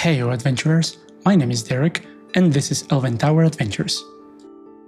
Hey adventurers, my name is Derek and this is Elven Tower Adventures.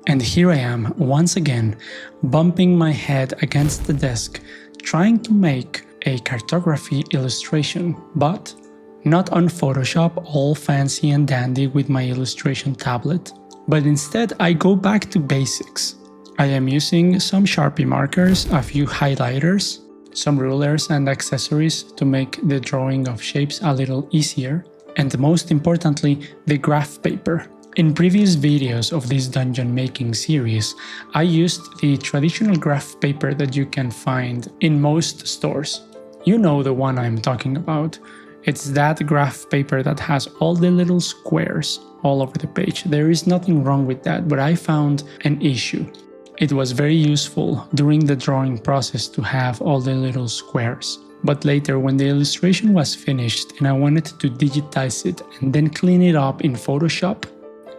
And here I am once again, bumping my head against the desk, trying to make a cartography illustration, but not on Photoshop all fancy and dandy with my illustration tablet, but instead I go back to basics. I am using some sharpie markers, a few highlighters, some rulers and accessories to make the drawing of shapes a little easier, and most importantly, the graph paper. In previous videos of this dungeon making series, I used the traditional graph paper that you can find in most stores. You know the one I'm talking about. It's that graph paper that has all the little squares all over the page. There is nothing wrong with that, but I found an issue. It was very useful during the drawing process to have all the little squares. But later, when the illustration was finished and I wanted to digitize it and then clean it up in Photoshop,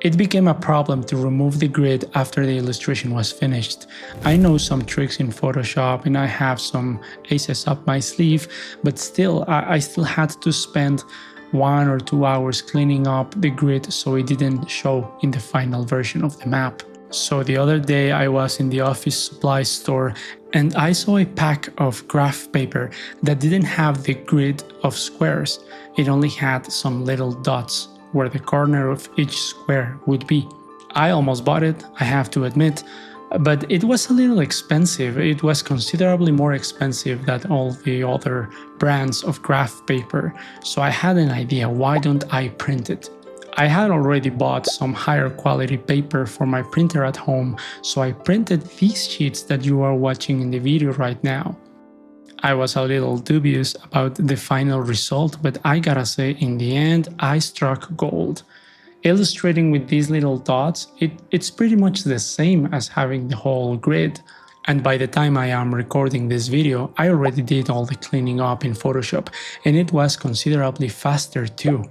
it became a problem to remove the grid after the illustration was finished. I know some tricks in Photoshop and I have some aces up my sleeve, but still, I still had to spend 1 or 2 hours cleaning up the grid so it didn't show in the final version of the map. So the other day I was in the office supply store and I saw a pack of graph paper that didn't have the grid of squares. It only had some little dots where the corner of each square would be. I almost bought it, I have to admit, but it was a little expensive. It was considerably more expensive than all the other brands of graph paper. So I had an idea, why don't I print it? I had already bought some higher quality paper for my printer at home, so I printed these sheets that you are watching in the video right now. I was a little dubious about the final result, but I gotta say, in the end, I struck gold. Illustrating with these little dots, it's pretty much the same as having the whole grid. And by the time I am recording this video, I already did all the cleaning up in Photoshop, and it was considerably faster too.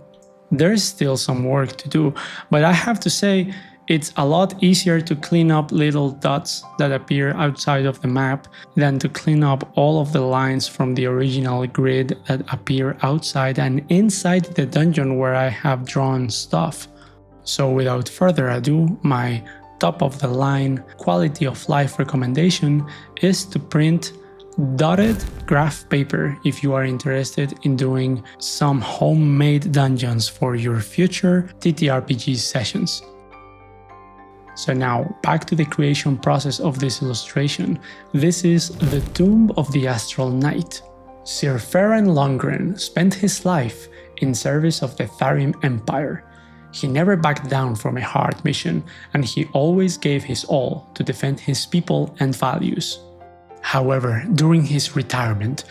There's still some work to do, but I have to say, it's a lot easier to clean up little dots that appear outside of the map than to clean up all of the lines from the original grid that appear outside and inside the dungeon where I have drawn stuff. So without further ado, my top of the line quality of life recommendation is to print dotted graph paper if you are interested in doing some homemade dungeons for your future TTRPG sessions. So now, back to the creation process of this illustration. This is the tomb of the Astral Knight. Sir Farron Longren spent his life in service of the Tharim Empire. He never backed down from a hard mission, and he always gave his all to defend his people and values. However, during his retirement,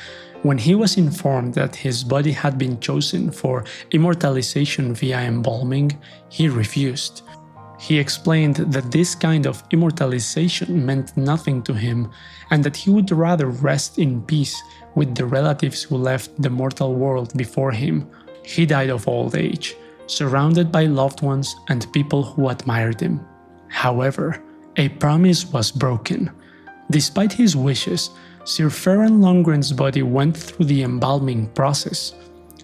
when he was informed that his body had been chosen for immortalization via embalming, he refused. He explained that this kind of immortalization meant nothing to him and that he would rather rest in peace with the relatives who left the mortal world before him. He died of old age, surrounded by loved ones and people who admired him. However, a promise was broken. Despite his wishes, Sir Farron Longren's body went through the embalming process.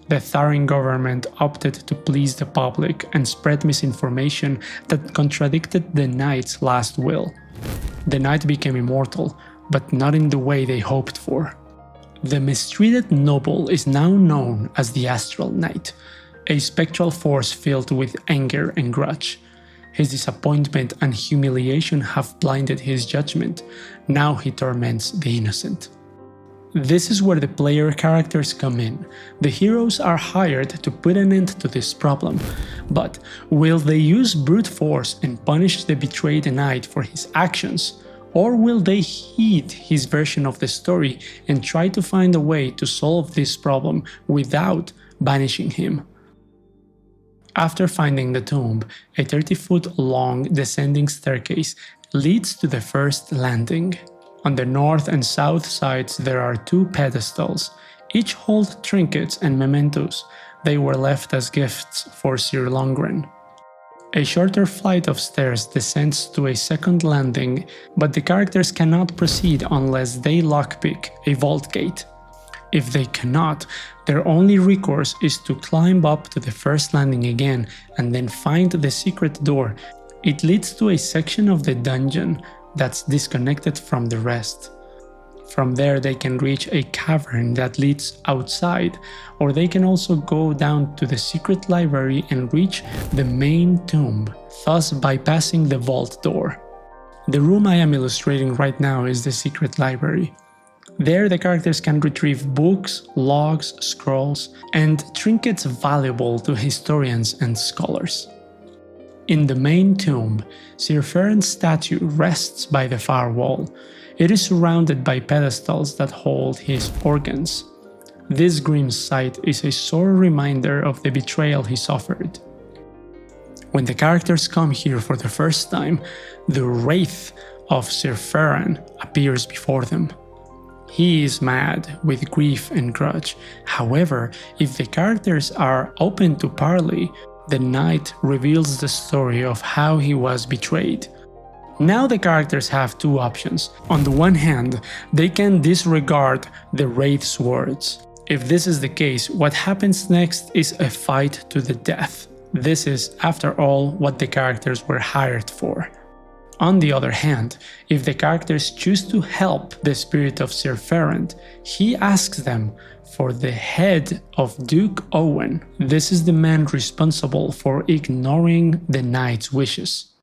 The Tharin government opted to please the public and spread misinformation that contradicted the knight's last will. The knight became immortal, but not in the way they hoped for. The mistreated noble is now known as the Astral Knight, a spectral force filled with anger and grudge. His disappointment and humiliation have blinded his judgment. Now he torments the innocent. This is where the player characters come in. The heroes are hired to put an end to this problem. But will they use brute force and punish the betrayed knight for his actions? Or will they heed his version of the story and try to find a way to solve this problem without banishing him? After finding the tomb, a 30-foot long descending staircase leads to the first landing. On the north and south sides there are 2 pedestals. Each hold trinkets and mementos. They were left as gifts for Sir Longren. A shorter flight of stairs descends to a second landing, but the characters cannot proceed unless they lockpick a vault gate. If they cannot, their only recourse is to climb up to the first landing again and then find the secret door. It leads to a section of the dungeon that's disconnected from the rest. From there they can reach a cavern that leads outside, or they can also go down to the secret library and reach the main tomb, thus bypassing the vault door. The room I am illustrating right now is the secret library. There the characters can retrieve books, logs, scrolls, and trinkets valuable to historians and scholars. In the main tomb, Sir Feron's statue rests by the far wall. It is surrounded by pedestals that hold his organs. This grim sight is a sore reminder of the betrayal he suffered. When the characters come here for the first time, the wraith of Sir Feron appears before them. He is mad with grief and grudge. However, if the characters are open to parley, the knight reveals the story of how he was betrayed. Now the characters have two options. On the one hand, they can disregard the wraith's words. If this is the case, what happens next is a fight to the death. This is, after all, what the characters were hired for. On the other hand, if the characters choose to help the spirit of Sir Feron, he asks them for the head of Duke Owen. This is the man responsible for ignoring the knight's wishes.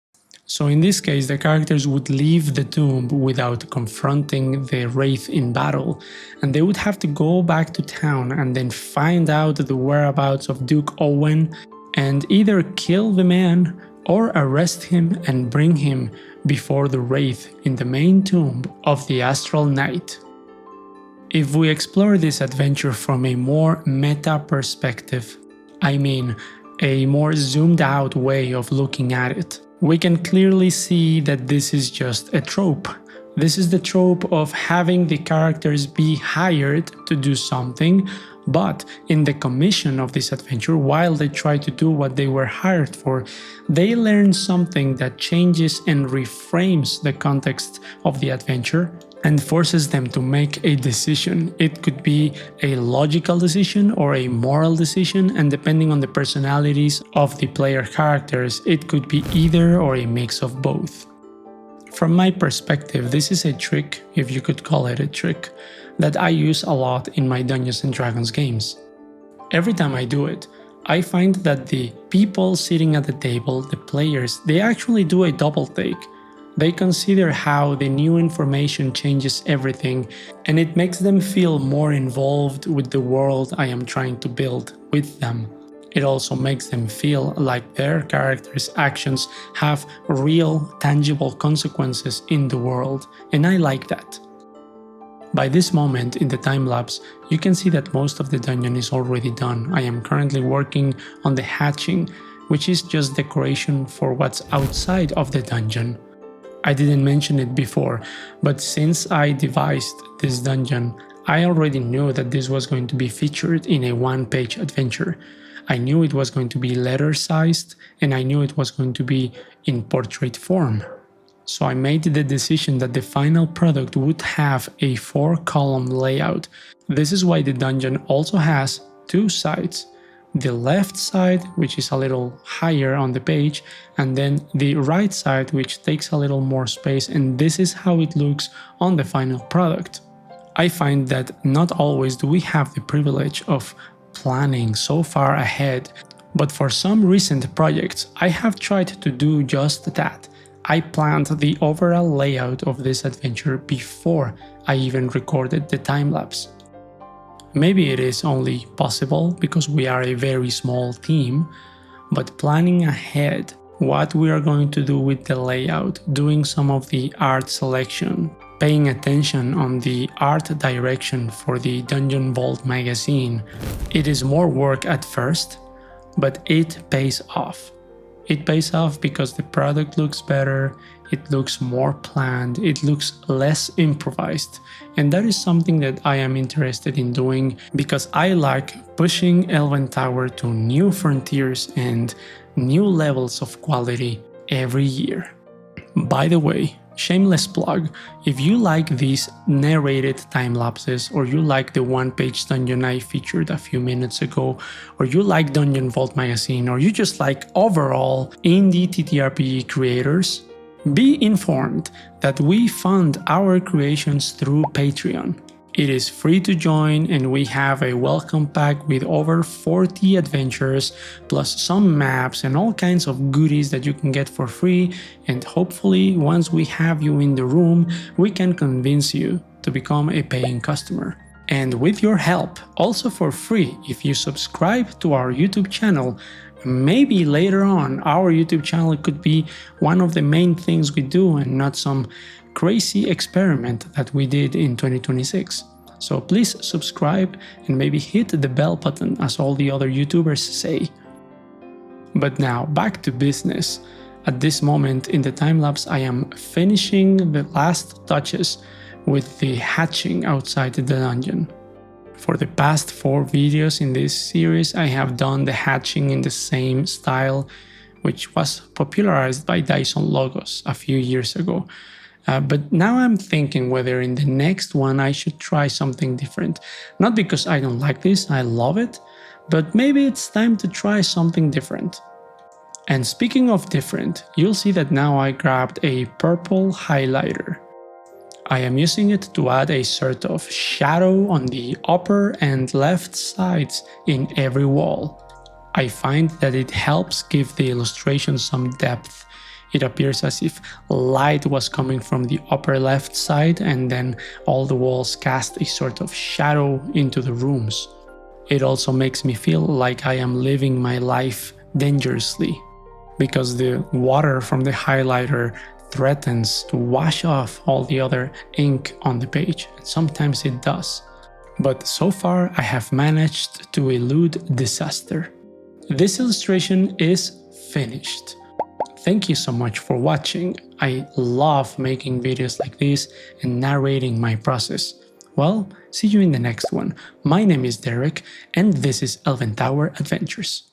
So in this case, the characters would leave the tomb without confronting the wraith in battle, and they would have to go back to town and then find out the whereabouts of Duke Owen and either kill the man or arrest him and bring him before the wraith in the main tomb of the Astral Knight. If we explore this adventure from a more meta perspective, I mean a more zoomed out way of looking at it, we can clearly see that this is just a trope. This is the trope of having the characters be hired to do something, but in the commission of this adventure, while they try to do what they were hired for, they learn something that changes and reframes the context of the adventure and forces them to make a decision. It could be a logical decision or a moral decision, and depending on the personalities of the player characters, it could be either or a mix of both. From my perspective, this is a trick, if you could call it a trick, that I use a lot in my Dungeons & Dragons games. Every time I do it, I find that the people sitting at the table, the players, they actually do a double take. They consider how the new information changes everything, and it makes them feel more involved with the world I am trying to build with them. It also makes them feel like their characters' actions have real, tangible consequences in the world, and I like that. By this moment in the time-lapse, you can see that most of the dungeon is already done. I am currently working on the hatching, which is just decoration for what's outside of the dungeon. I didn't mention it before, but since I devised this dungeon, I already knew that this was going to be featured in a one-page adventure. I knew it was going to be letter-sized, and I knew it was going to be in portrait form. So I made the decision that the final product would have a 4-column layout. This is why the dungeon also has two sides. The left side, which is a little higher on the page, and then the right side, which takes a little more space, and this is how it looks on the final product. I find that not always do we have the privilege of planning so far ahead, but for some recent projects I have tried to do just that. I planned the overall layout of this adventure before I even recorded the time-lapse. Maybe it is only possible because we are a very small team, but planning ahead what we are going to do with the layout, doing some of the art selection, paying attention on the art direction for the Dungeon Vault magazine, it is more work at first, but it pays off. It pays off because the product looks better, it looks more planned, it looks less improvised, and that is something that I am interested in doing because I like pushing Elven Tower to new frontiers and new levels of quality every year. By the way, Shameless plug, if you like these narrated time lapses, or you like the one-page dungeon I featured a few minutes ago, or you like Dungeon Vault magazine, or you just like overall indie TTRPG creators, be informed that we fund our creations through Patreon. It is free to join, and we have a welcome pack with over 40 adventures, plus some maps and all kinds of goodies that you can get for free, and hopefully once we have you in the room, we can convince you to become a paying customer. And with your help, also for free, if you subscribe to our YouTube channel, maybe later on our YouTube channel could be one of the main things we do and not some crazy experiment that we did in 2026. So please subscribe and maybe hit the bell button as all the other YouTubers say. But now back to business. At this moment in the time-lapse I am finishing the last touches with the hatching outside the dungeon. For the past 4 videos in this series I have done the hatching in the same style, which was popularized by Dyson Logos a few years ago. But now I'm thinking whether in the next one I should try something different. Not because I don't like this, I love it, but maybe it's time to try something different. And speaking of different, you'll see that now I grabbed a purple highlighter. I am using it to add a sort of shadow on the upper and left sides in every wall. I find that it helps give the illustration some depth. It appears as if light was coming from the upper left side, and then all the walls cast a sort of shadow into the rooms. It also makes me feel like I am living my life dangerously, because the water from the highlighter threatens to wash off all the other ink on the page, and sometimes it does. But so far I have managed to elude disaster. This illustration is finished. Thank you so much for watching. I love making videos like this and narrating my process. Well, see you in the next one. My name is Derek, and this is Elven Tower Adventures.